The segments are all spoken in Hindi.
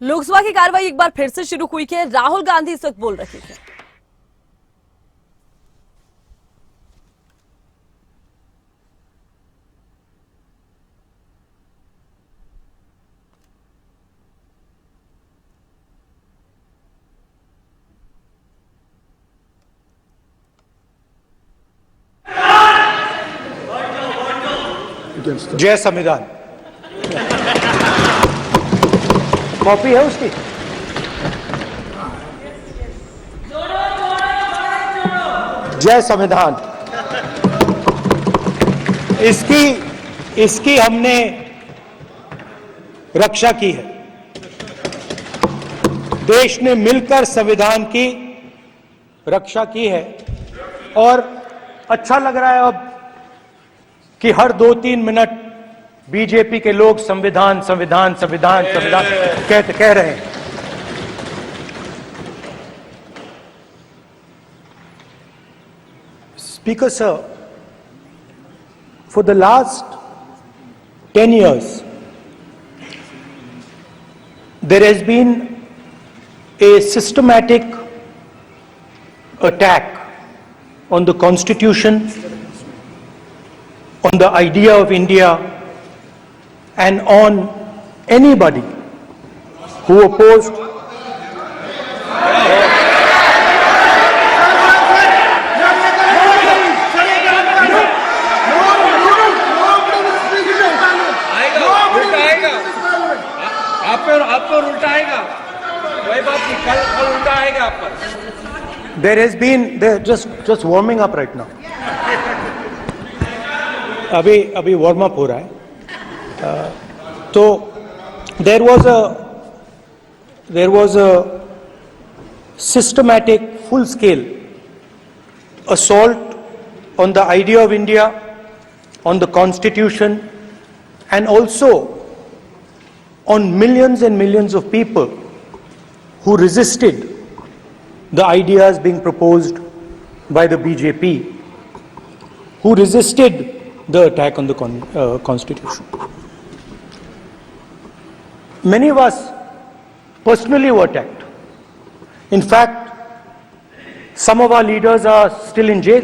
लोकसभा की कार्रवाई एक बार फिर से शुरू हुई है। राहुल गांधी इस वक्त बोल रहे थे। जय संविधान। कॉपी है उसकी? जय संविधान। इसकी हमने रक्षा की है। देश ने मिलकर संविधान की रक्षा की है और अच्छा लग रहा है अब कि हर 2-3 मिनट बीजेपी के लोग संविधान संविधान संविधान संविधान कह रहे हैं। Speaker sir, for the last 10 years, there has been a systematic attack on the Constitution, on the idea of India, and on anybody who opposed आप पर उल्टा आएगा, कोई बात नहीं, कल उल्टा आएगा आप पर। There has been, just warming up right now. अभी वार्म अप हो रहा है। तो there was a systematic, full-scale assault on the idea of India, on the Constitution, and also on millions and millions of people who resisted the ideas being proposed by the BJP, who resisted the attack on the Constitution. Many of us personally were attacked. In fact, some of our leaders are still in jail.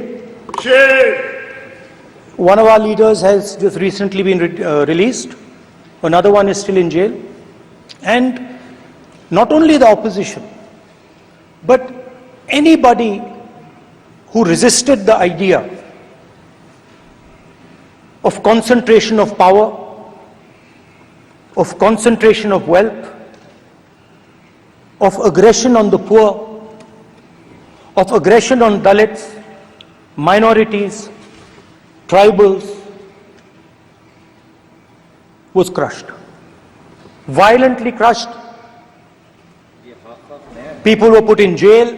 One of our leaders has just recently been released. Another one is still in jail. And not only the opposition, but anybody who resisted the idea of concentration of power, of concentration of wealth, of aggression on the poor, of aggression on Dalits, minorities, tribals, was crushed. Violently crushed. People were put in jail.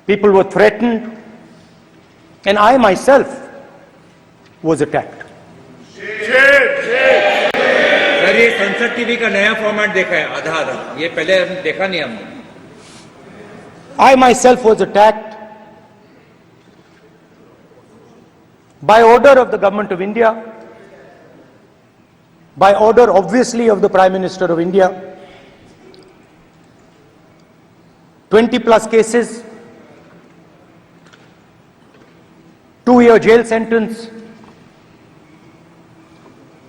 People were threatened. And I myself was attacked. Sir, ये संसद टीवी का नया फॉर्मेट देखा है, आधा आधा, ये पहले देखा नहीं हमने। I myself was attacked by order of the government of India, by order obviously of the Prime Minister of India. 20 plus cases, 2-year jail sentence,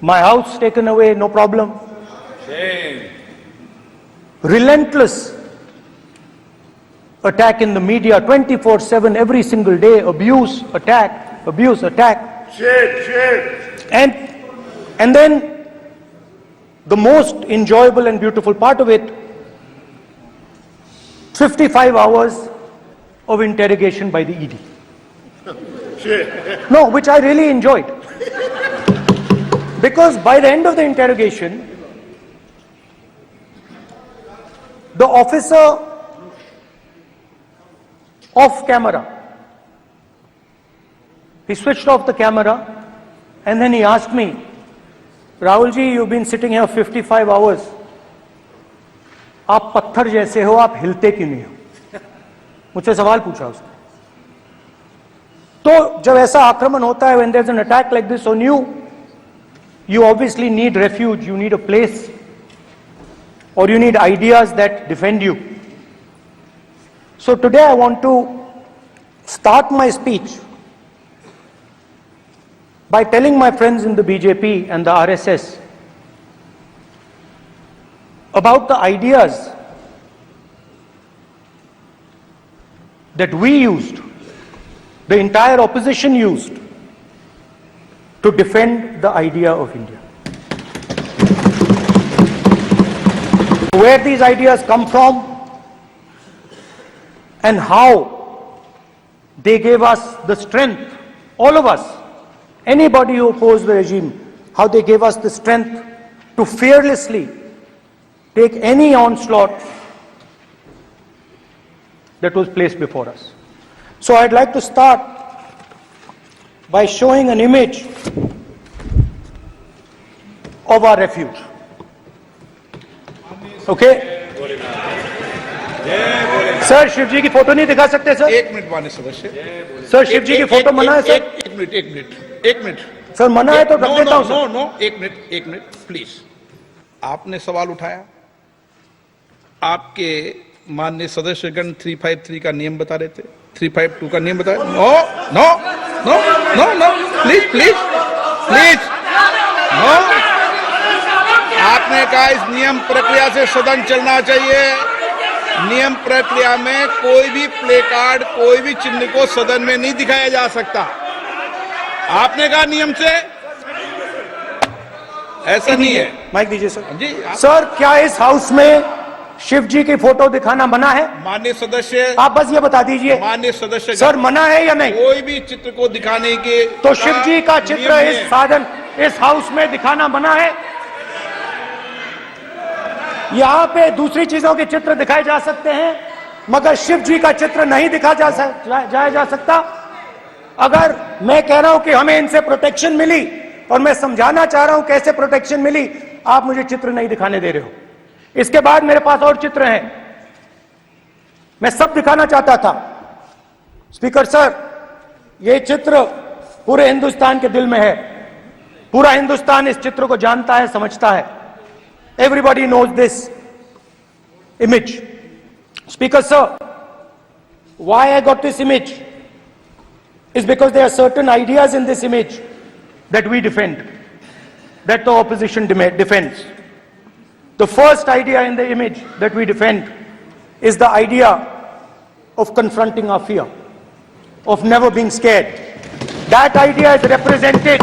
my house taken away, no problem. Shame. Relentless attack in the media, 24/7, every single day, abuse, attack, abuse, attack. Shame. And then the most enjoyable and beautiful part of it, 55 hours of interrogation by the ED. No, which I really enjoyed. Because by the end of the interrogation, the officer off camera, he switched off the camera and then he asked me, Rahul ji, you've been sitting here 55 hours. आप पत्थर जैसे हो, आप हिलते क्यों नहीं हो? मुझसे सवाल पूछा उसने। तो जब ऐसा आक्रमण होता है, when there's an attack like this on you, you obviously need refuge, you need a place or you need ideas that defend you. So today I want to start my speech by telling my friends in the BJP and the RSS about the ideas that we used, the entire opposition used, to defend the idea of India. Where these ideas come from and how they gave us the strength, all of us, anybody who opposed the regime, how they gave us the strength to fearlessly take any onslaught that was placed before us. So I'd like to start by showing an image of our refuge. Okay? Sir Shiv ji की फोटो नहीं दिखा सकते सर? एक मिनट माननीय सदस्य। सर शिव जी की फोटो मना है सर? एक मिनट सर मना है तो रख देता हूं सर। नो एक मिनट प्लीज। आपने सवाल उठाया, आपके माननीय सदस्यगण 353 का नियम बता रहे थे, 352 का नियम बता रहे। No please no. आपने कहा इस नियम प्रक्रिया से सदन चलना चाहिए। नियम प्रक्रिया में कोई भी प्ले कार्ड, कोई भी चिन्ह को सदन में नहीं दिखाया जा सकता। आपने कहा नियम से, ऐसा नहीं है। माइक दीजिए सर जी। सर क्या इस हाउस में शिव जी की फोटो दिखाना मना है? माननीय सदस्य, आप बस ये बता दीजिए। माननीय सदस्य सर मना है या नहीं? कोई भी चित्र को दिखाने के तो शिव जी का चित्र इस साधन, इस हाउस में दिखाना मना है? यहाँ पे दूसरी चीजों के चित्र दिखाए जा सकते हैं, मगर शिव जी का चित्र नहीं दिखा जा सकता। अगर मैं कह रहा हूं कि हमें इनसे प्रोटेक्शन मिली और मैं समझाना चाह रहा हूं कैसे प्रोटेक्शन मिली, आप मुझे चित्र नहीं दिखाने दे रहे हो। इसके बाद मेरे पास और चित्र हैं, मैं सब दिखाना चाहता था। स्पीकर सर, ये चित्र पूरे हिंदुस्तान के दिल में है। पूरा हिंदुस्तान इस चित्र को जानता है, समझता है। Everybody knows this image. Speaker sir, why I got this image is because there are certain ideas in this image that we defend, that the opposition defends. The first idea in the image that we defend is the idea of confronting our fear, of never being scared. That idea is represented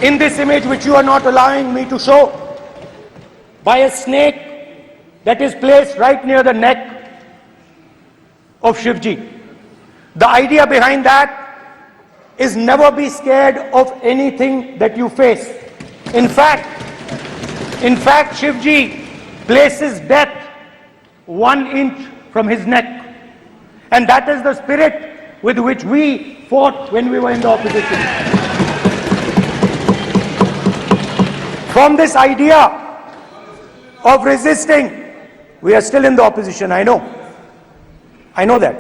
in this image, which you are not allowing me to show, by a snake that is placed right near the neck of Shivji. The idea behind that is never be scared of anything that you face. In fact, Shivji places death 1 inch from his neck. And that is the spirit with which we fought when we were in the opposition. From this idea of resisting, we are still in the opposition. I know that,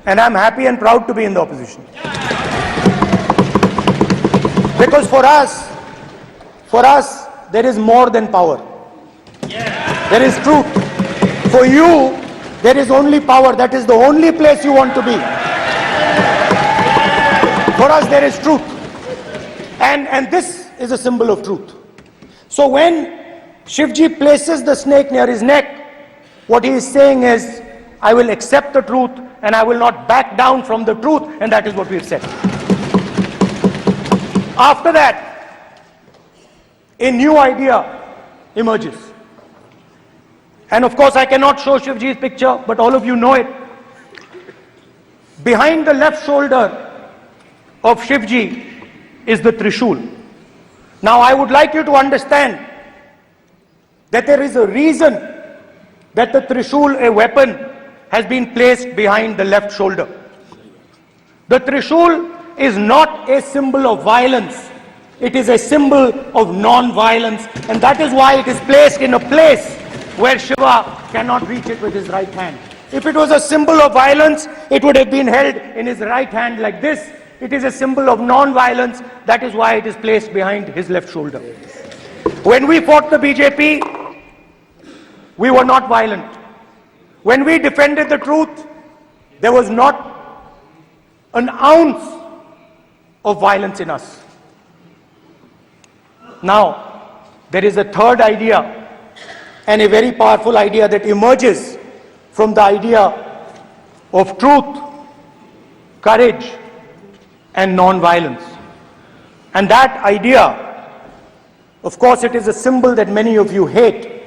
and I'm happy and proud to be in the opposition, because for us there is more than power. There is truth. For you there is only power. That is the only place you want to be. For us there is truth, and this is a symbol of truth. So when Shivji places the snake near his neck, what he is saying is, I will accept the truth and I will not back down from the truth, and that is what we have said. After that, a new idea emerges. And of course, I cannot show Shivji's picture, but all of you know it. Behind the left shoulder of Shivji is the Trishul. Now, I would like you to understand that there is a reason that the Trishul, a weapon, has been placed behind the left shoulder. The Trishul is not a symbol of violence. It is a symbol of non-violence, and that is why it is placed in a place where Shiva cannot reach it with his right hand. If it was a symbol of violence, it would have been held in his right hand like this. It is a symbol of non-violence. That is why it is placed behind his left shoulder. When we fought the BJP, we were not violent. When we defended the truth, there was not an ounce of violence in us. Now, there is a third idea, and a very powerful idea that emerges from the idea of truth, courage, and non-violence. And that idea, of course, it is a symbol that many of you hate,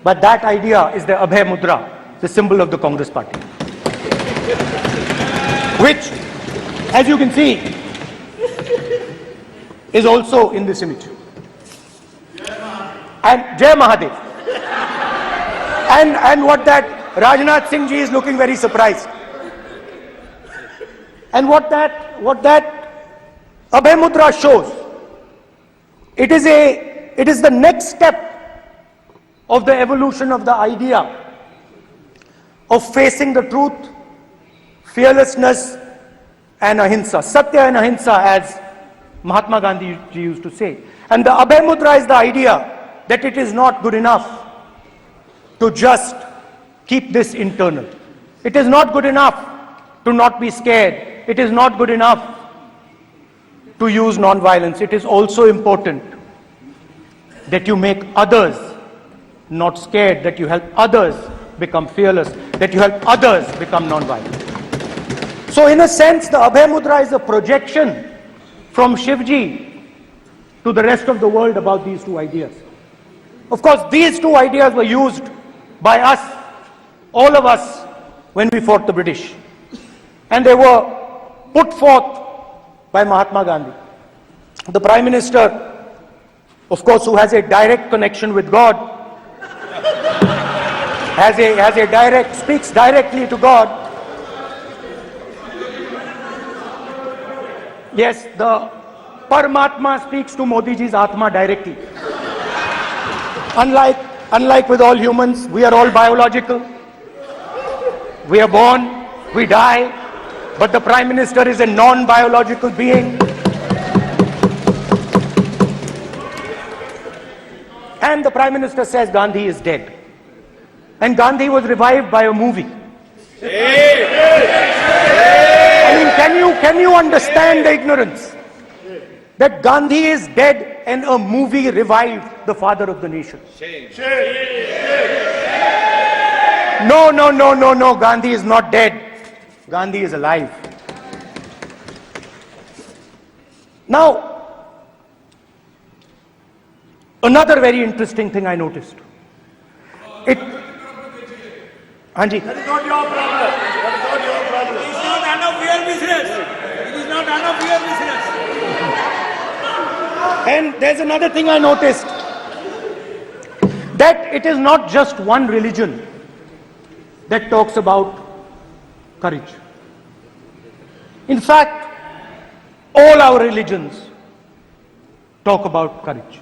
but that idea is the Abhay Mudra, the symbol of the Congress Party, which, as you can see, is also in this image. And Jai Mahadev. And what that Rajnath Singh ji is looking very surprised. And what that Abhay Mudra shows, it is the next step of the evolution of the idea of facing the truth, fearlessness, and ahimsa. Satya and ahimsa, as Mahatma Gandhi used to say. And the Abhay Mudra is the idea that it is not good enough to just keep this internal. It is not good enough to not be scared. It is not good enough to use non-violence. It is also important that you make others not scared, that you help others become fearless, that you help others become non-violent. So in a sense, the Abhay Mudra is a projection from Shivji to the rest of the world about these two ideas. Of course, these two ideas were used by us, all of us, when we fought the British. And they were put forth by Mahatma Gandhi. The Prime Minister, of course, who has a direct connection with God, speaks directly to God. Yes, the Paramatma speaks to Modi ji's Atma directly. Unlike with all humans, we are all biological. We are born, we die, but the Prime Minister is a non-biological being. And the Prime Minister says Gandhi is dead. And Gandhi was revived by a movie. I mean, can you understand the ignorance? That Gandhi is dead and a movie revived the father of the nation. No, Gandhi is not dead. Gandhi is alive. Now, another very interesting thing I noticed. Hanji. That is not your problem. That is not your problem. It is not none of your business. It is not none of your business. And there's another thing I noticed, that it is not just one religion that talks about courage. In fact, all our religions talk about courage.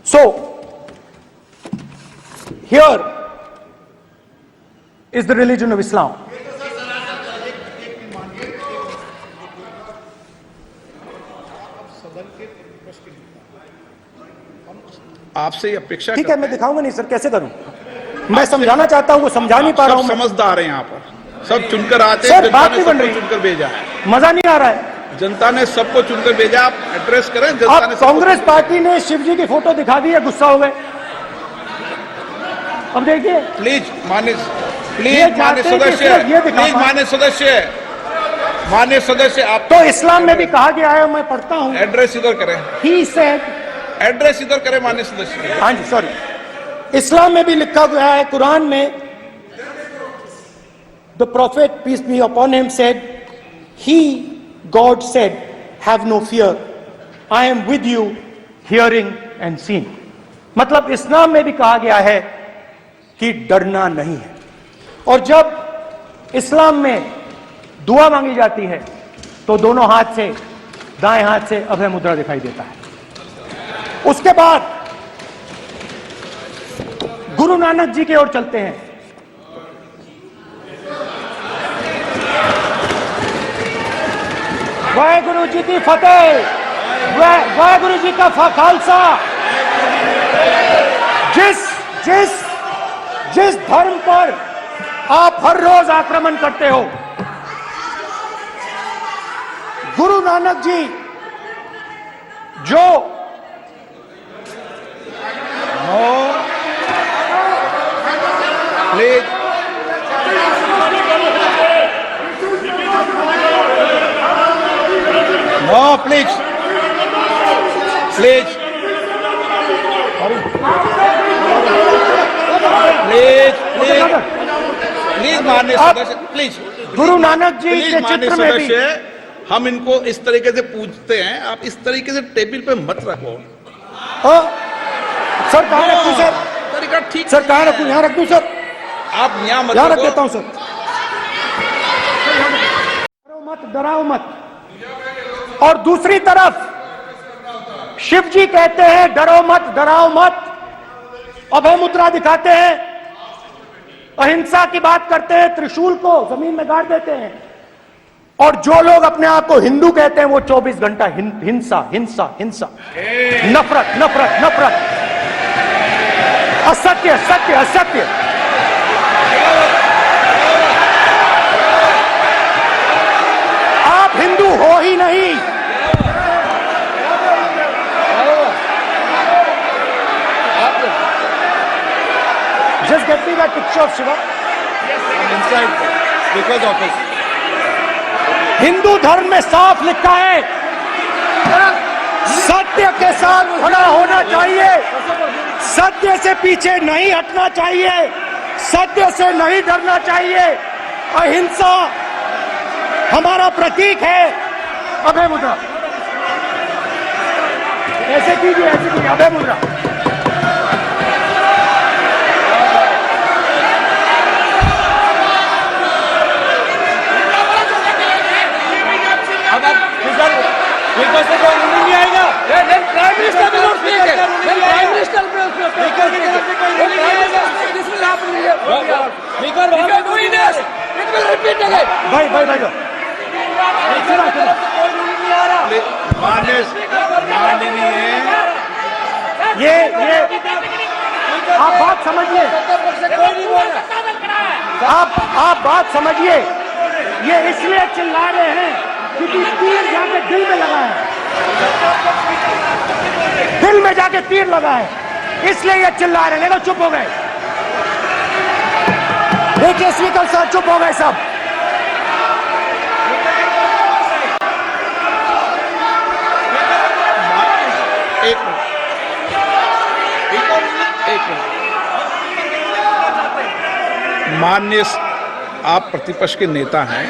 So, here is the religion of Islam. आपसे ये अपेक्षा ठीक है, मैं दिखाऊंगा नहीं सर, कैसे करूं? मैं समझाना चाहता हूं, वो समझा नहीं पा रहा हूं। समझदार हैं यहाँ पर, सब चुनकर आते हैं, जनता बात ने नहीं बन सबको रही, चुनकर भेजा है। मजा नहीं आ रहा है। जनता ने सबको चुनकर भेजा, आप एड्रेस करें। जनता ने कांग्रेस पार्टी ने शिवजी की फोटो दिखा दी है, गुस्सा हो गए। अब देखिए, प्लीज मान्य सदस्य आप तो इस्लाम में भी कहा गया है, मैं पढ़ता हूं, एड्रेस इधर करें। ही सेड, एड्रेस इधर करें मान्य सदस्य। हाँ जी, सॉरी, इस्लाम में भी लिखा गया है, कुरान में, the prophet peace be upon him said, he God said, have no fear, I am with you hearing and seeing. मतलब इस्लाम में भी कहा गया है कि डरना नहीं है। और जब इस्लाम में दुआ मांगी जाती है तो दोनों हाथ से, दाएं हाथ से अभय मुद्रा दिखाई देता है। उसके बाद गुरु नानक जी की ओर चलते हैं। वाहेगुरु जी की फतेह, वाहेगुरु जी का खालसा। जिस धर्म पर आप हर रोज आक्रमण करते हो, गुरु नानक जी जो please no, please please please please please माननीय सदस्य, please Guru Nanak ji please के माननीय चित्र में भी सदस्य, हम इनको इस तरीके से पूछते हैं, आप इस तरीके से टेबल पे मत रखो। सर कहाँ रखूं सर? तरीका ठीक सर कहाँ रखूं? यहाँ रख दूं सर? आप यहाँ मत यहाँ रख रखो। देता हूं सर। डरो मत, डराओ मत। और दूसरी तरफ शिव जी कहते हैं डरो मत, डराओ मत, अभय मुद्रा दिखाते हैं, अहिंसा की बात करते हैं, त्रिशूल को जमीन में गाड़ देते हैं। और जो लोग अपने आप को हिंदू कहते हैं वो 24 घंटा हिंसा हिंसा हिंसा, नफरत नफरत नफरत, असत्य सत्य असत्य। आप हिंदू हो ही नहीं। Just get me that picture of Shiva. Because of this. Hindu धर्म में साफ लिखा है, सत्य के साथ खड़ा होना चाहिए, सत्य से पीछे नहीं हटना चाहिए, सत्य से नहीं डरना चाहिए। अहिंसा हमारा प्रतीक है। अभय मुद्रा ऐसे कीजिए, ऐसे कीजिए, अभय मुद्रा। नहीं आएगा। प्राइम मिनिस्टर भी नोट किए गए। प्राइम मिनिस्टर भाई भाई भाई ये आप बात समझिए, आप बात समझिए। ये इसलिए चिल्ला रहे हैं क्योंकि तीर जाके दिल में लगा है, दिल में जाके तीर लगा है, इसलिए ये चिल्ला रहे हैं। देखो चुप हो गए, देखिए स्पीकर साहब चुप हो गए सब। एक मिनट। माननीय आप प्रतिपक्ष के नेता हैं,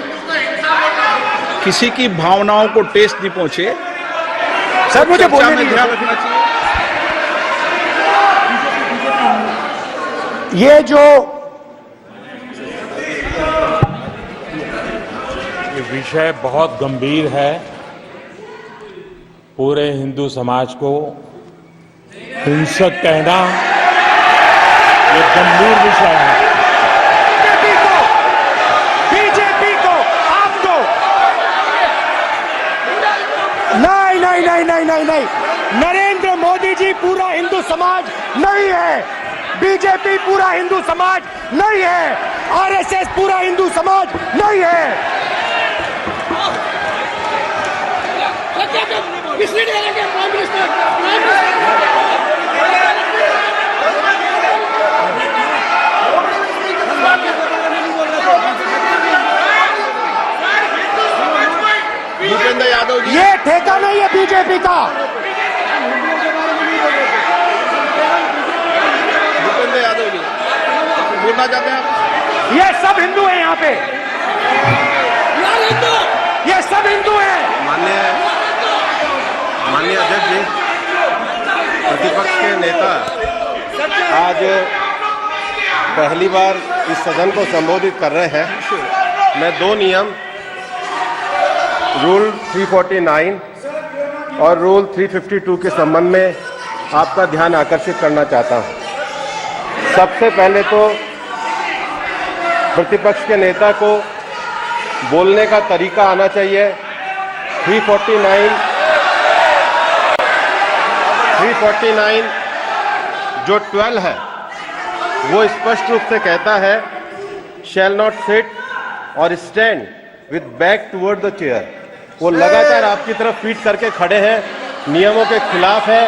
किसी की भावनाओं को ठेस नहीं पहुंचे, सर मुझे चर्चा बोलने में दीजिए। ध्यान रखना चाहिए। ये जो ये विषय बहुत गंभीर है, पूरे हिंदू समाज को हिंसक कहना ये गंभीर विषय है। बीजेपी को आपको नहीं नहीं नहीं नहीं नहीं नहीं, नरेंद्र मोदी जी पूरा हिंदू समाज नहीं है, बीजेपी पूरा हिंदू समाज नहीं है, आरएसएस पूरा हिंदू समाज नहीं है। भूपेंद्र यादव जी, ये ठेका नहीं है बीजेपी का। भूपेंद्र यादव जी बोलना चाहते हैं आप? ये सब हिंदू हैं यहाँ पे, ये सब हिंदू हैं। माननीय अध्यक्ष जी, प्रतिपक्ष के नेता आज पहली बार इस सदन को संबोधित कर रहे हैं। मैं दो नियम रूल 349 और रूल 352 के संबंध में आपका ध्यान आकर्षित करना चाहता हूं। सबसे पहले तो प्रतिपक्ष के नेता को बोलने का तरीका आना चाहिए। 349 जो 12 है वो स्पष्ट रूप से कहता है शैल नॉट सिट और stand with back toward the chair. वो लगातार आपकी तरफ पीठ करके खड़े हैं, नियमों के खिलाफ है,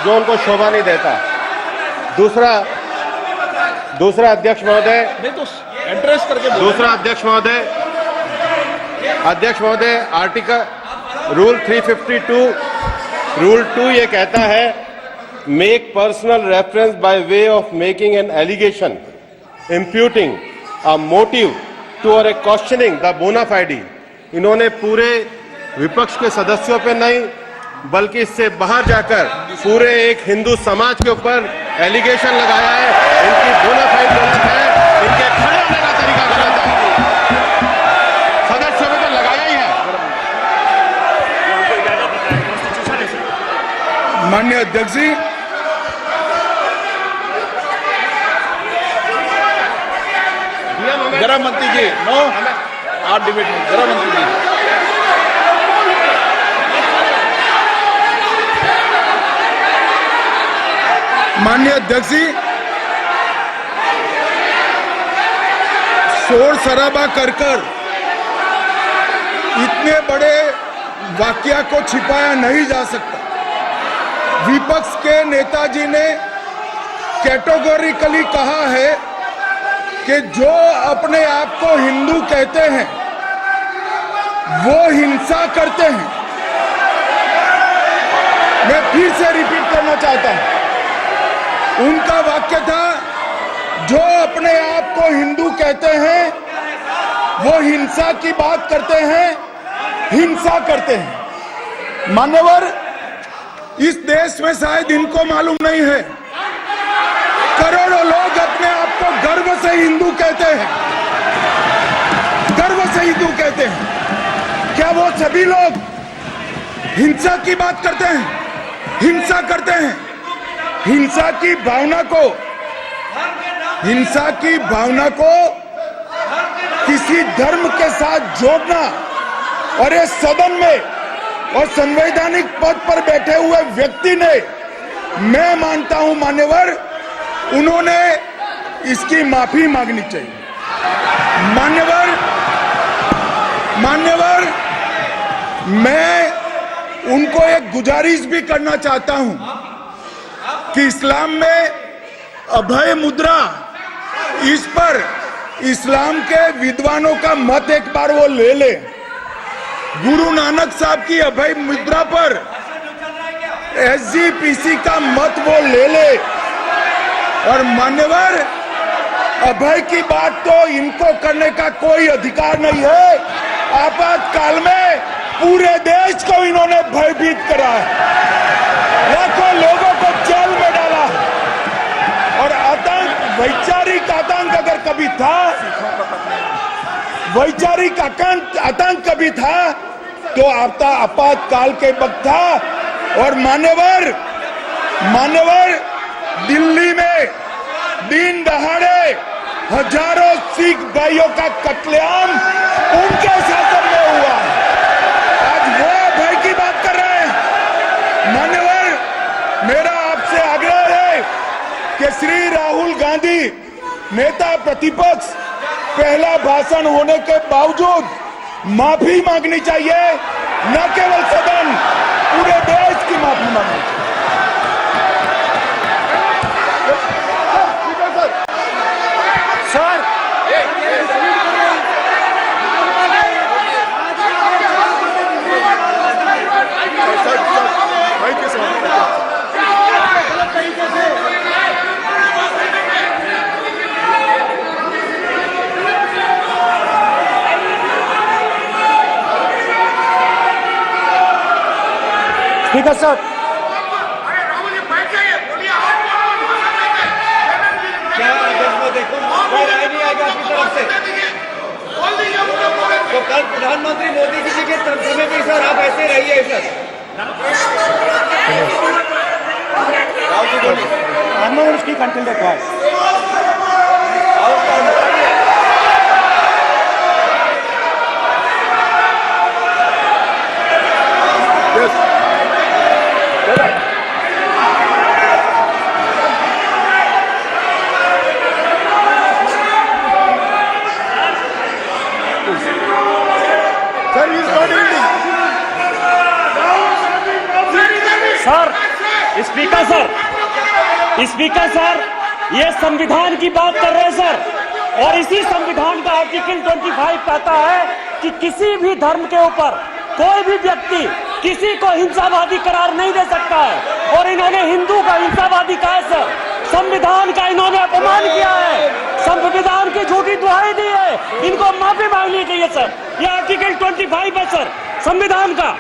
जो उनको शोभा नहीं देता। दूसरा अध्यक्ष महोदय, नहीं तो एड्रेस करके दूसरा अध्यक्ष महोदय आर्टिकल रूल 352 रूल 2 ये कहता है make personal reference by way of making an allegation imputing a motive to और ए क्वेश्चनिंग द बोना फाइडी। इन्होंने पूरे विपक्ष के सदस्यों पे नहीं बल्कि इससे बाहर जाकर पूरे एक हिंदू समाज के ऊपर एलिगेशन लगाया है। इनकी बोनाफाइड गलत है, इनके खड़े होने का तरीका गलत है। सदस्यों में तो लगाया ही है। माननीय अध्यक्ष जी, गृह मंत्री जी, नो आप डिबेट में गृह मंत्री जी। माननीय अध्यक्ष जी, शोर शराबा कर इतने बड़े वाकया को छिपाया नहीं जा सकता। विपक्ष के नेताजी ने कैटेगोरिकली कहा है कि जो अपने आप को हिंदू कहते हैं वो हिंसा करते हैं। मैं फिर से रिपीट करना चाहता हूं, उनका वाक्य था जो अपने आप को हिंदू कहते हैं वो हिंसा की बात करते हैं, हिंसा करते हैं। मान्यवर, इस देश में शायद इनको मालूम नहीं है, करोड़ों लोग अपने आप को गर्व से हिंदू कहते हैं, गर्व से हिंदू कहते हैं। क्या वो सभी लोग हिंसा की बात करते हैं, हिंसा करते हैं? हिंसा की भावना को किसी धर्म के साथ जोड़ना और इस सदन में और संवैधानिक पद पर बैठे हुए व्यक्ति ने, मैं मानता हूं मान्यवर, उन्होंने इसकी माफी मांगनी चाहिए। मान्यवर, मैं उनको एक गुजारिश भी करना चाहता हूं कि इस्लाम में अभय मुद्रा, इस पर इस्लाम के विद्वानों का मत एक बार वो ले ले। गुरु नानक साहब की अभय मुद्रा पर SGPC का मत वो ले ले। और मान्यवर, अभय की बात तो इनको करने का कोई अधिकार नहीं है। आपातकाल में पूरे देश को इन्होंने भयभीत करा है, लाखों लोगों को जेल में डाला है। और आतंक, वैचारिक आतंक अगर कभी था, वैचारिक आतंक कभी था तो आपातकाल के वक्त था। और मान्यवर, दिल्ली में दिन दहाड़े हजारों सिख भाइयों का कत्लेआम उनके शासन में हुआ। आज वो भय की बात कर रहे हैं। मान्यवर, मेरा आपसे आग्रह है कि श्री राहुल गांधी, नेता प्रतिपक्ष, पहला भाषण होने के बावजूद माफी मांगनी चाहिए, न केवल सदन, पूरे देश की माफी मांगनी चाहिए। ठीक है सर। क्या देखो कोई राय नहीं आएगा आपकी तरफ से, तो कल प्रधानमंत्री मोदी जी के तरफ में भी सर आप ऐसे रहिए sir. I'm not going to speak until they're quiet. Sir, speaker sir, ये संविधान की बात कर रहे हैं सर, और इसी संविधान का आर्टिकल 25 कहता है कि किसी भी धर्म के ऊपर कोई भी व्यक्ति किसी को हिंसावादी करार नहीं दे सकता है, और इन्होंने हिंदू का हिंसावादी कहा है सर। संविधान का इन्होंने अपमान किया है, संविधान की झूठी दुहाई दी है, इनको माफी मांगनी चाहिए सर। ये आर्टिकल 25 है सर संविधान का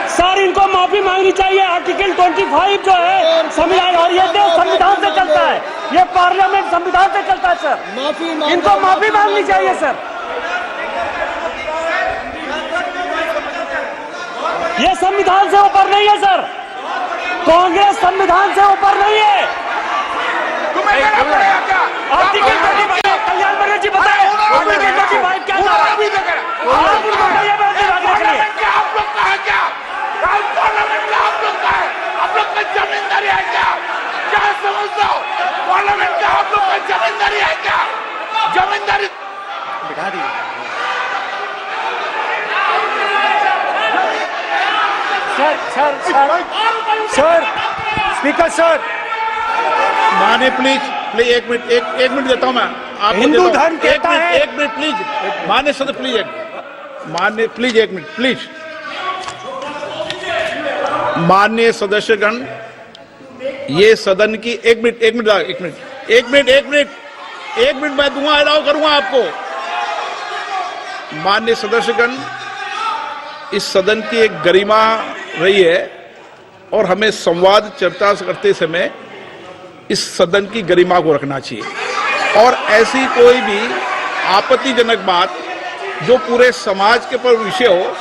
सर, इनको माफी मांगनी चाहिए। आर्टिकल 25 जो है संविधान, और ये देश संविधान से चलता है, ये पार्लियामेंट संविधान से चलता है सर, इनको माफी मांगनी चाहिए सर। ये संविधान से ऊपर नहीं है सर, कांग्रेस संविधान से ऊपर नहीं है। आर्टिकल 25 कल्याण बने जी बताए, आर्टिकल 25 क्या था? आप लोग कहा क्या? पार्लियामेंट का आप लोग का है, आप लोग का जमींदारी है क्या? क्या समझते हो? पार्लियामेंट का आप लोग का जमींदारी है क्या? जमींदारी दिखा दी। सर, स्पीकर सर, माने प्लीज एक मिनट देता हूं मैं आपको। हिंदू धर्म कहता है, एक मिनट प्लीज, मान्य सदस्य प्लीज एक मिनट प्लीज। माननीय सदस्यगण, ये सदन की एक मिनट मैं दूंगा, अलाउ करूंगा आपको। माननीय सदस्यगण, इस सदन की एक गरिमा रही है और हमें संवाद चर्चा करते समय इस सदन की गरिमा को रखना चाहिए, और ऐसी कोई भी आपत्तिजनक बात जो पूरे समाज के पर विषय हो,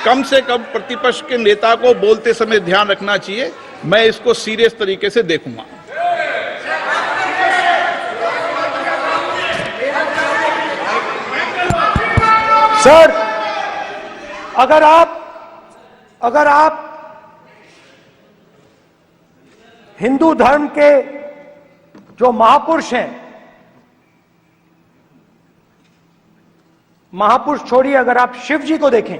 कम से कम प्रतिपक्ष के नेता को बोलते समय ध्यान रखना चाहिए। मैं इसको सीरियस तरीके से देखूंगा। सर, अगर आप हिंदू धर्म के जो महापुरुष हैं, महापुरुष छोड़िए, अगर आप शिव जी को देखें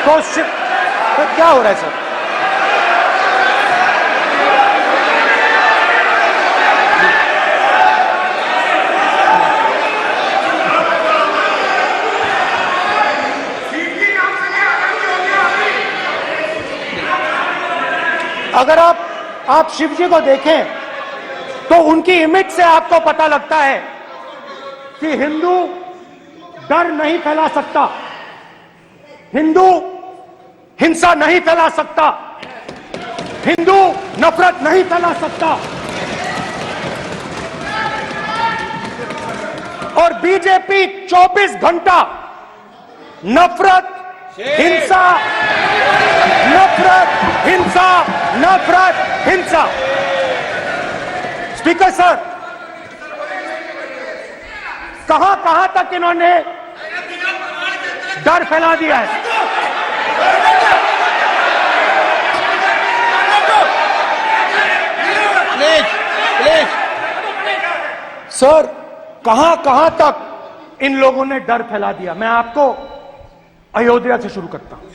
तो क्या हो रहा है सर? अगर आप शिव जी को देखें तो उनकी इमेज से आपको पता लगता है कि हिंदू डर नहीं फैला सकता, हिंदू हिंसा नहीं फैला सकता, हिंदू नफरत नहीं फैला सकता। और बीजेपी 24 घंटा नफरत, हिंसा, नफरत, हिंसा, नफरत, हिंसा। स्पीकर सर, कहां तक इन्होंने डर फैला दिया है? प्लीज सर, कहां तक इन लोगों ने डर फैला दिया? मैं आपको अयोध्या से शुरू करता हूं।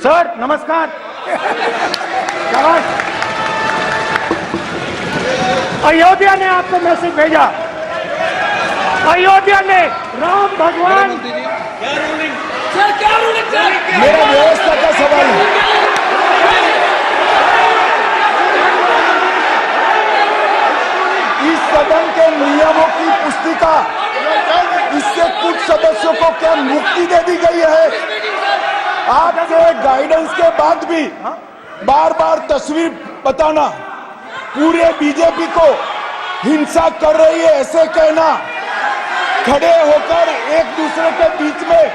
सर नमस्कार, अयोध्या ने आपको मैसेज भेजा, अयोध्या ने राम भगवान, मेरा व्यवस्था का सवाल है। इस सदन के नियमों की पुस्तिका, इससे कुछ सदस्यों को क्या मुक्ति दे दी गई है? आपके गाइडेंस के बाद भी बार बार तस्वीर बताना, पूरे बीजेपी को हिंसा कर रही है ऐसे कहना, खड़े होकर एक दूसरे के बीच में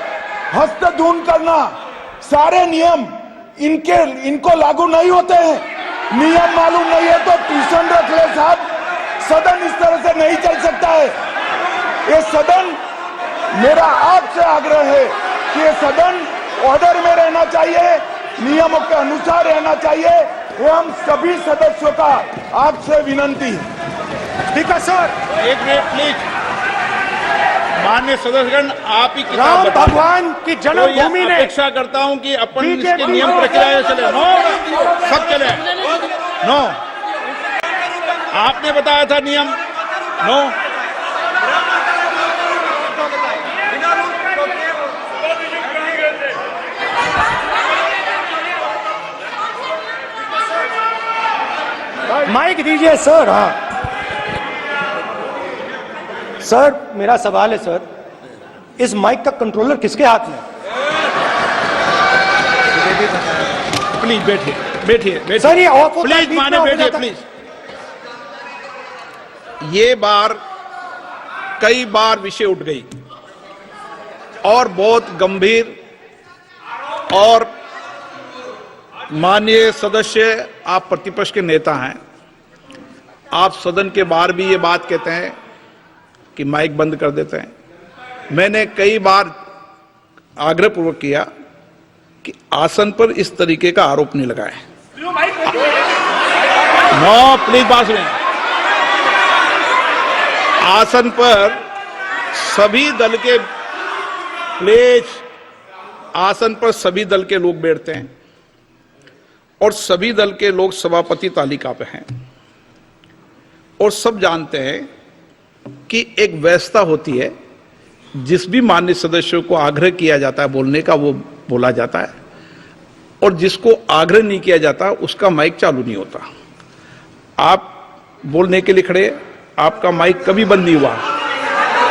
हस्तधून करना, सारे नियम इनको लागू नहीं होते हैं। नियम मालूम नहीं है तो ट्यूशन रख ले साहब, सदन इस तरह से नहीं चल सकता है। ये सदन, मेरा आपसे आग्रह है कि ये सदन ऑर्डर में रहना चाहिए, नियमों के अनुसार रहना चाहिए। ये हम सभी सदस्यों का आपसे विनंती है। स्पीकर सर, एक मिनट प्लीज। माननीय सदस्यगण, आप ही किताब राम बताओ। भगवान की तो जन्मभूमि ये ने अपेक्षा करता हूं कि अपन बीजेपी इसके नियम प्रक्रिया चले। नो, सब चले। नो, आपने बताया था नियम। नो, माइक दीजिए सर। हाँ सर, मेरा सवाल है सर, इस माइक का कंट्रोलर किसके हाथ में? प्लीज बैठिए, बैठिए, बैठिए। सर ये ऑफ होता है, प्लीज बीच में माने ऑफ हो बैठिए जाता है। प्लीज। ये बार कई बार विषय उठ गई और बहुत गंभीर, और माननीय सदस्य, आप प्रतिपक्ष के नेता हैं, आप सदन के बाहर भी ये बात कहते हैं कि माइक बंद कर देते हैं। मैंने कई बार आग्रहपूर्वक किया कि आसन पर इस तरीके का आरोप नहीं लगाए। नो, प्लीज बात सुनिए। आसन पर सभी दल के प्लेज, आसन पर सभी दल के लोग बैठते हैं और सभी दल के लोग सभापति तालिका पे हैं, और सब जानते हैं कि एक व्यवस्था होती है, जिस भी माननीय सदस्यों को आग्रह किया जाता है बोलने का वो बोला जाता है, और जिसको आग्रह नहीं किया जाता उसका माइक चालू नहीं होता। आप बोलने के लिए खड़े, आपका माइक कभी बंद नहीं हुआ,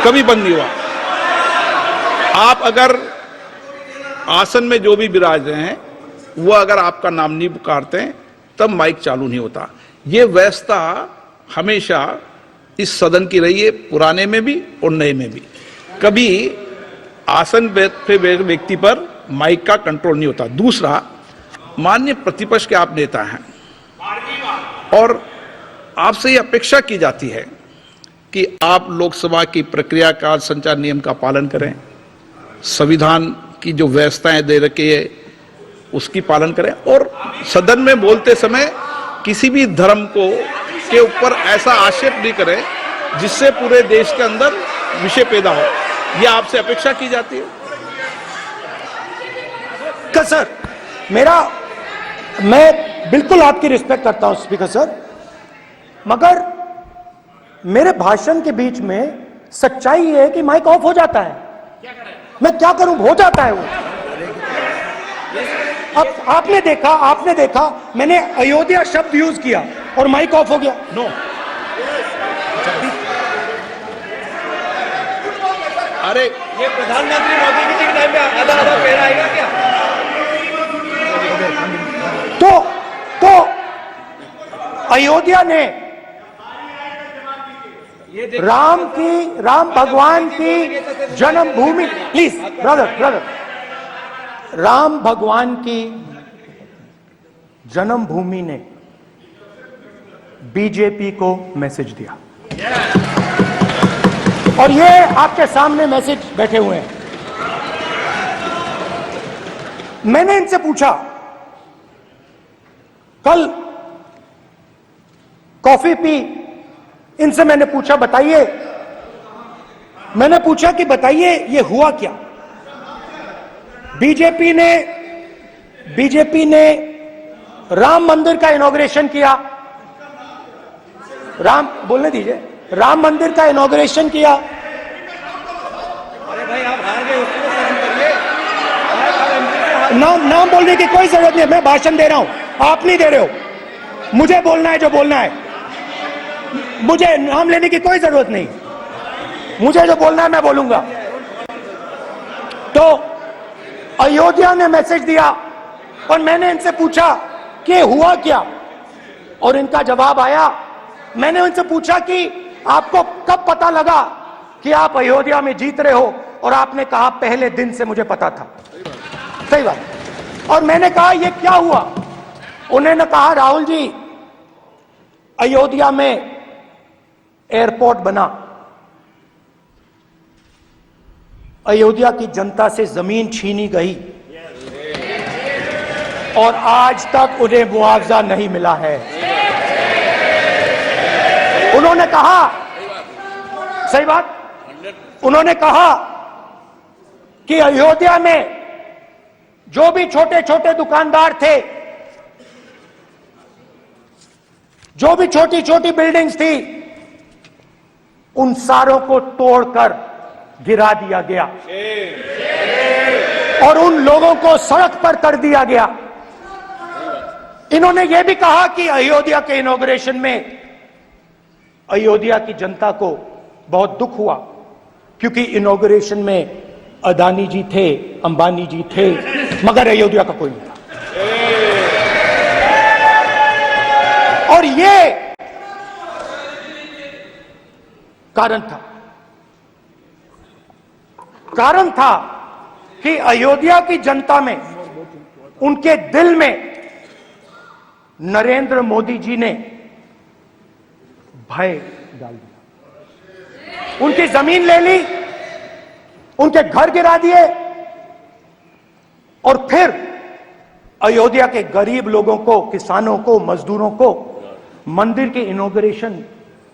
कभी बंद नहीं हुआ। आप अगर आसन में जो भी विराज रहे हैं वो अगर आपका नाम नहीं पुकारते हैं तब माइक चालू नहीं होता। ये व्यवस्था हमेशा इस सदन की रही है, पुराने में भी और नए में भी। कभी आसन पे व्यक्ति पर माइक का कंट्रोल नहीं होता। दूसरा, माननीय प्रतिपक्ष के आप नेता हैं और आपसे ये अपेक्षा की जाती है कि आप लोकसभा की प्रक्रिया का, संचार नियम का पालन करें, संविधान की जो व्यवस्थाएं दे रखी है उसकी पालन करें, और सदन में बोलते समय किसी भी धर्म को के ऊपर ऐसा आक्षेप नहीं करें जिससे पूरे देश के अंदर विषय पैदा हो। यह आपसे अपेक्षा की जाती है। सर, मैं बिल्कुल आपकी रिस्पेक्ट करता हूं स्पीकर सर, मगर मेरे भाषण के बीच में सच्चाई है कि माइक ऑफ हो जाता है। मैं क्या करूं, हो जाता है वो। अब आपने देखा मैंने अयोध्या शब्द यूज किया और माइक ऑफ हो गया। नो, अरे ये प्रधानमंत्री मोदी जी के टाइम पे आधा आधा पैर आएगा क्या? तो अयोध्या ने राम भगवान की जन्मभूमि, प्लीज ब्रदर, राम भगवान की जन्मभूमि ने बीजेपी को मैसेज दिया, और ये आपके सामने मैसेज बैठे हुए हैं। मैंने इनसे पूछा, कल कॉफी पी, इनसे मैंने पूछा बताइए, कि बताइए ये हुआ क्या। बीजेपी ने राम मंदिर का इनॉग्रेशन किया, बोलने दीजिए, राम मंदिर का इनॉग्रेशन किया। अरे भाई आप हार गए, उसको सहन करिए। नाम बोलने की कोई जरूरत नहीं है, मैं भाषण दे रहा हूं, आप नहीं दे रहे हो। मुझे बोलना है जो बोलना है, मुझे नाम लेने की कोई जरूरत नहीं, मुझे जो बोलना है मैं बोलूंगा। तो अयोध्या ने मैसेज दिया और मैंने इनसे पूछा कि हुआ क्या, और इनका जवाब आया। मैंने उनसे पूछा कि आपको कब पता लगा कि आप अयोध्या में जीत रहे हो, और आपने कहा पहले दिन से मुझे पता था। सही बात। और मैंने कहा ये क्या हुआ, उन्होंने कहा राहुल जी, अयोध्या में एयरपोर्ट बना, अयोध्या की जनता से जमीन छीनी गई और आज तक उन्हें मुआवजा नहीं मिला है। उन्होंने कहा, सही बात, उन्होंने कहा कि अयोध्या में जो भी छोटे छोटे दुकानदार थे, जो भी छोटी छोटी बिल्डिंग्स थी, उन सारों को तोड़कर गिरा दिया गया और उन लोगों को सड़क पर कर दिया गया। इन्होंने यह भी कहा कि अयोध्या के इनॉग्रेशन में अयोध्या की जनता को बहुत दुख हुआ, क्योंकि इनॉग्रेशन में अदानी जी थे, अंबानी जी थे, मगर अयोध्या का कोई नहीं था। और ये कारण था कि अयोध्या की जनता में, उनके दिल में नरेंद्र मोदी जी ने भय डाल दिया। उनकी जमीन ले ली, उनके घर गिरा दिए और फिर अयोध्या के गरीब लोगों को, किसानों को, मजदूरों को मंदिर के इनॉग्रेशन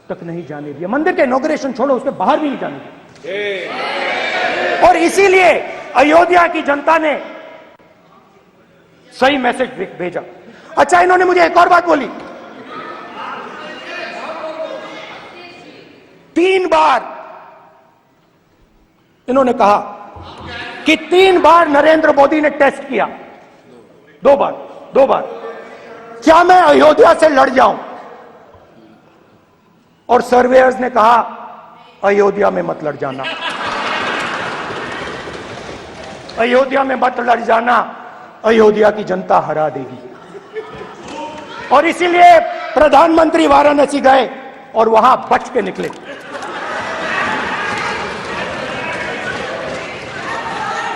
तक नहीं जाने दिया। मंदिर के इनॉग्रेशन छोड़ो, उसके बाहर भी नहीं जाने दिया। और इसीलिए अयोध्या की जनता ने सही मैसेज भेजा। अच्छा, इन्होंने मुझे एक और बात बोली, 3 बार इन्होंने कहा कि 3 बार नरेंद्र मोदी ने टेस्ट किया, 2 बार क्या मैं अयोध्या से लड़ जाऊं? और सर्वेयर्स ने कहा अयोध्या में मत लड़ जाना, अयोध्या में मत लड़ जाना, अयोध्या की जनता हरा देगी। और इसीलिए प्रधानमंत्री वाराणसी गए और वहां बच के निकले।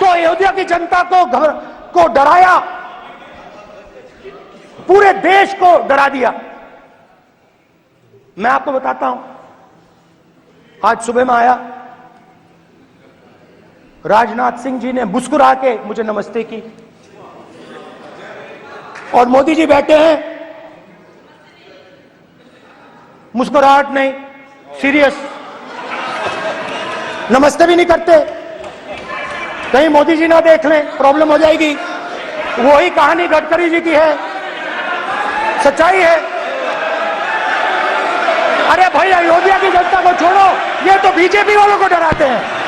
तो अयोध्या की जनता को डराया, पूरे देश को डरा दिया। मैं आपको बताता हूं, आज सुबह में आया, राजनाथ सिंह जी ने मुस्कुरा के मुझे नमस्ते की और मोदी जी बैठे हैं, मुस्कुराहट नहीं, सीरियस, नमस्ते भी नहीं करते, कहीं मोदी जी ना देख लें, प्रॉब्लम हो जाएगी। वही कहानी गडकरी जी की है, सच्चाई है। अरे भाई, अयोध्या की जनता को छोड़ो, ये तो बीजेपी वालों को डराते हैं।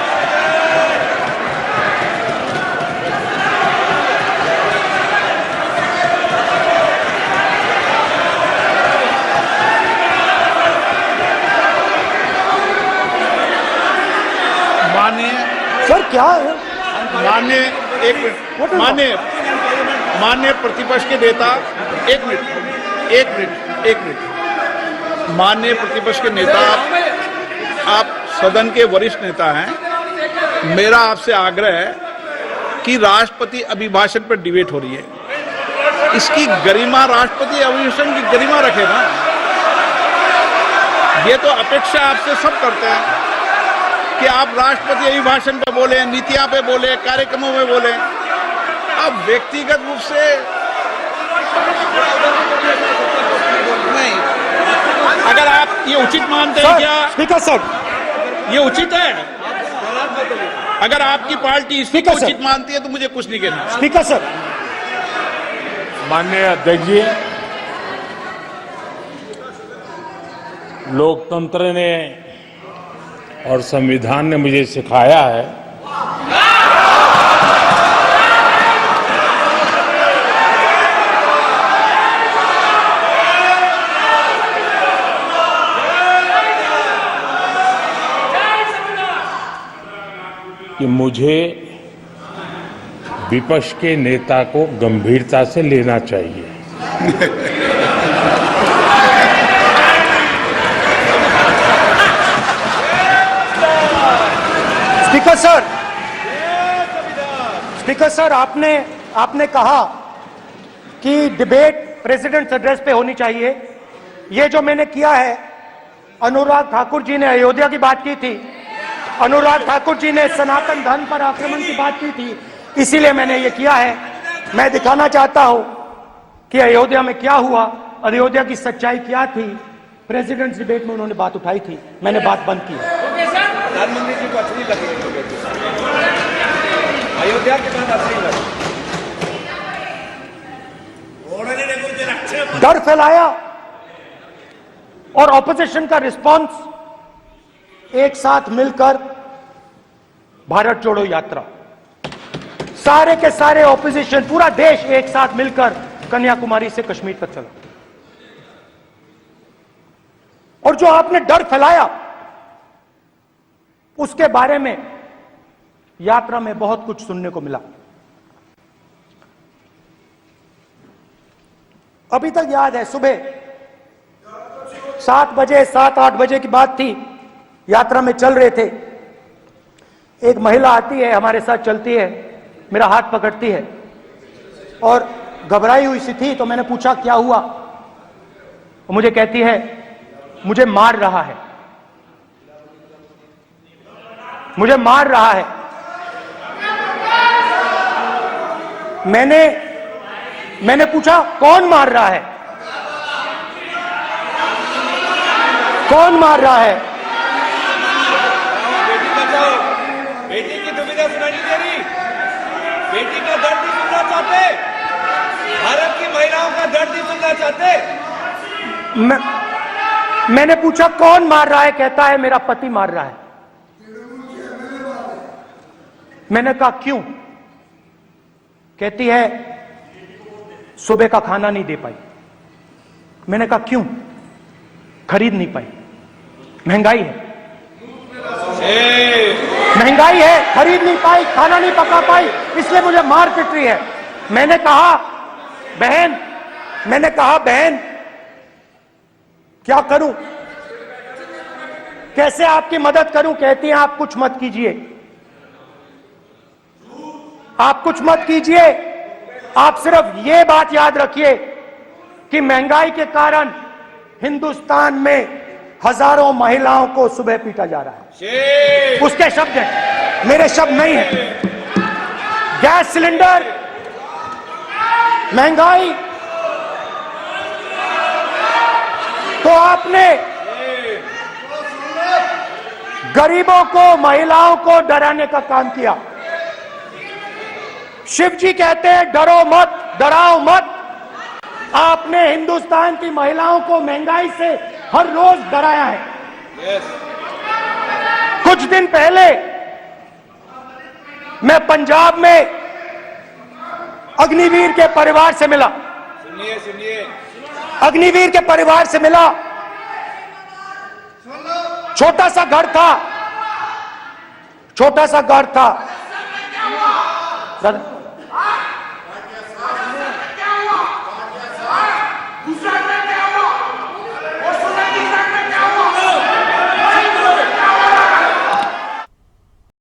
सर क्या है? माननीय प्रतिपक्ष के नेता, एक मिनट, माननीय प्रतिपक्ष के नेता, आप सदन के वरिष्ठ नेता हैं। मेरा आपसे आग्रह है कि राष्ट्रपति अभिभाषण पर डिबेट हो रही है, इसकी गरिमा, राष्ट्रपति अभिभाषण की गरिमा रखे ना। ये तो अपेक्षा आपसे सब करते हैं कि आप राष्ट्रपति अभिभाषण पे बोले, नीतियां पे बोले, कार्यक्रमों में बोले। अब व्यक्तिगत रूप से नहीं, अगर आप ये उचित मानते हैं क्या? स्पीकर सर, ये उचित है? अगर आपकी पार्टी इसको उचित मानती है तो मुझे कुछ नहीं कहना। स्पीकर सर, माननीय अध्यक्ष जी, लोकतंत्र ने और संविधान ने मुझे सिखाया है कि मुझे विपक्ष के नेता को गंभीरता से लेना चाहिए। स्पीकर सर, आपने कहा कि डिबेट प्रेसिडेंट्स एड्रेस पे होनी चाहिए। ये जो मैंने किया है, अनुराग ठाकुर जी ने अयोध्या की बात की थी, अनुराग ठाकुर जी ने सनातन धर्म पर आक्रमण की बात की थी, इसीलिए मैंने ये किया है। मैं दिखाना चाहता हूं कि अयोध्या में क्या हुआ, अयोध्या की सच्चाई क्या थी। प्रेसिडेंट्स डिबेट में उन्होंने बात उठाई थी, मैंने बात बंद की है। प्रधानमंत्री जी को अच्छी लगी अयोध्या के बाद अच्छी लगी। डर फैलाया और ऑपोजिशन का रिस्पांस एक साथ मिलकर भारत जोड़ो यात्रा, सारे के सारे ऑपोजिशन, पूरा देश एक साथ मिलकर कन्याकुमारी से कश्मीर तक चला। और जो आपने डर फैलाया उसके बारे में यात्रा में बहुत कुछ सुनने को मिला। अभी तक याद है, सुबह 7 बजे 7-8 बजे की बात थी, यात्रा में चल रहे थे, एक महिला आती है, हमारे साथ चलती है, मेरा हाथ पकड़ती है और घबराई हुई सी थी। तो मैंने पूछा क्या हुआ, और मुझे कहती है मुझे मार रहा है, मुझे मार रहा है। मैंने पूछा कौन मार रहा है, कौन मार रहा है? बेटी बचाओ, बेटी की दुविधा सुनाई नहीं दे रही, बेटी का दर्द नहीं सुनना चाहते, भारत की महिलाओं का दर्द नहीं सुनना चाहते। मैंने पूछा कौन मार रहा है, कहता है मेरा पति मार रहा है। मैंने कहा क्यों? कहती है सुबह का खाना नहीं दे पाई। मैंने कहा क्यों? खरीद नहीं पाई, महंगाई है, महंगाई है, खरीद नहीं पाई, खाना नहीं पका पाई, इसलिए मुझे मार पिट रही है। मैंने कहा बहन क्या करूं, कैसे आपकी मदद करूं? कहती हैं आप कुछ मत कीजिए, आप कुछ मत कीजिए, आप सिर्फ ये बात याद रखिए कि महंगाई के कारण हिंदुस्तान में हजारों महिलाओं को सुबह पीटा जा रहा है। उसके शब्द हैं, मेरे शब्द नहीं है। गैस सिलेंडर, महंगाई, तो आपने गरीबों को, महिलाओं को डराने का काम किया। शिव जी कहते हैं डरो मत, डराओ मत। आपने हिंदुस्तान की महिलाओं को महंगाई से हर रोज डराया है। कुछ दिन पहले मैं पंजाब में अग्निवीर के परिवार से मिला, सुनिए अग्निवीर के परिवार से मिला। छोटा सा घर था,